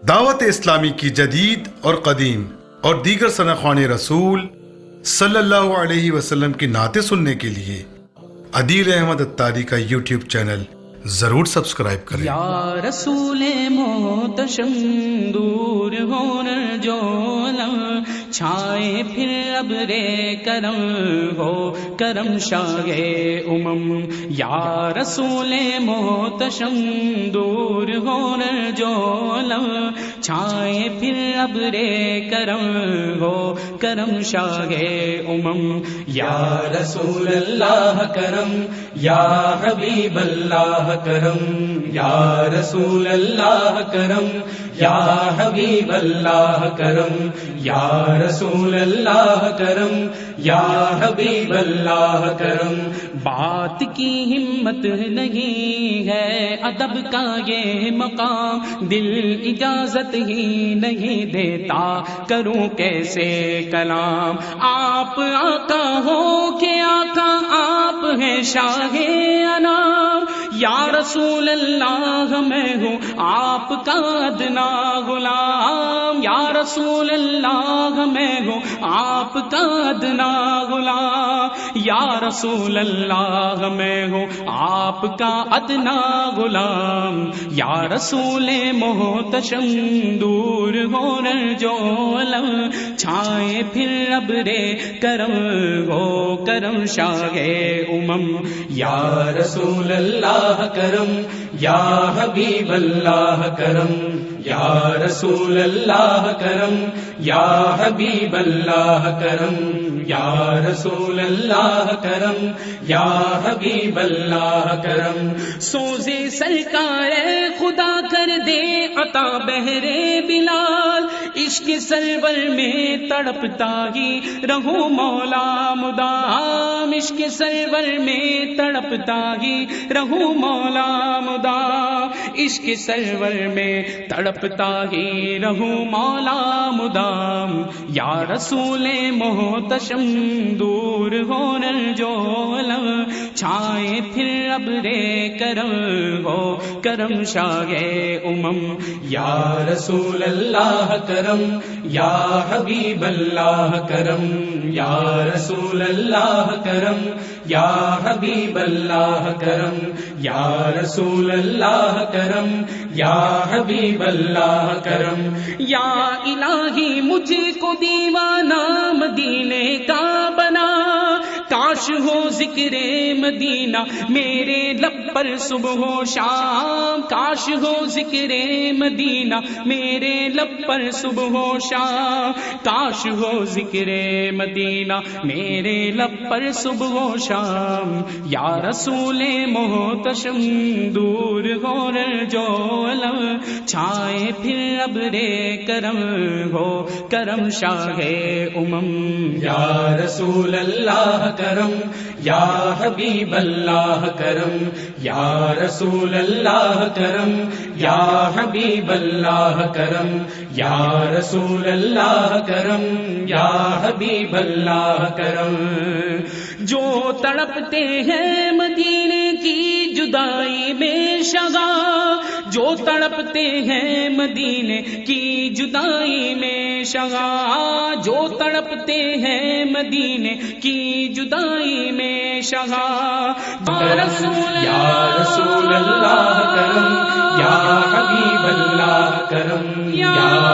دعوت اسلامی کی جدید اور قدیم اور دیگر ثناءخوان رسول صلی اللہ علیہ وسلم کی نعتیں سننے کے لیے عدیل احمد اتاری کا یوٹیوب چینل ضرور سبسکرائب کریں۔ یا رسول محتشم دور ہونا جو علم چھائے پھر ابر کرم ہو کرم شاہ امم۔ یا رسول محتشم دور ہونا جو علم چھائے پھر ابر کرم ہو کرم شاہ امم۔ یا رسول اللہ کرم، یا حبیب اللہ کرم، یا رسول اللہ کرم، یا حبیب اللہ کرم، یا رسول اللہ کرم، یا حبیب اللہ کرم۔ بات کی ہمت نہیں ہے ادب کا یہ مقام، دل اجازت ہی نہیں دیتا کروں کیسے کلام۔ آپ آقا ہو کہ آقا آپ ہیں شاہ انام، یا رسول اللہ میں ہوں آپ کا ادنا غلام، یا رسول اللہ میں ہوں آپ کا ادنا غلام، یا رسول اللہ میں ہوں آپ کا ادنا غلام۔ یا رسول محتشم دور ہونا جو علم چھائے پھر ابر کرم ہو کرم شاہ امم۔ یا رسول اللہ کرم، یا حبیب اللہ کرم، یا رسول اللہ کرم، یا حبیب اللہ کرم، یا رسول اللہ کرم، یا حبیب اللہ کرم۔ سوزے سرکار خدا کر دے عطا بہرے بلال، عشق سرور میں تڑپتا ہی رہوں مولا مدام، عشق سرور میں تڑپتا ہی رہوں مولا مدام، عشق سرور میں تڑپتا ہی رہوں مولا مدام۔ یا رسول محتشم دور ہونا جو علم چھائے پھر ابر کرم ہو کرم شاہ امم۔ یا رسول اللہ کرم، یا حبیب اللہ کرم، یا رسول اللہ کرم، یا حبیب اللہ کرم، یا رسول اللہ کرم، یا حبیب اللہ کرم۔ یا الہی مجھے کو دیوانہ مدینے کا بنا، کاش ہو ذکر مدینہ میرے لب پر صبح و شام، کاش ہو ذکر مدینہ میرے لب پر صبح و شام، کاش ہو ذکر مدینہ میرے لب پر صبح و شام۔ یا رسول محتشم دور ہونا جو علم چھائے پھر ابر کرم ہو کرم شاہ امم۔ یا رسول اللہ کرم، یا حبیب اللہ کرم، یا رسول اللہ کرم، یا حبیب اللہ کرم، یا رسول اللہ کرم، یا حبیب اللہ کرم۔ جو تڑپتے ہیں مدینے کی جدائی میں شغا، جو تڑپتے ہیں مدینے کی جدائی میں شغا، جو تڑپتے ہیں مدینے کی جدائی میں شغا۔ یا رسول اللہ کرم، یا حبیب اللہ کرم، یا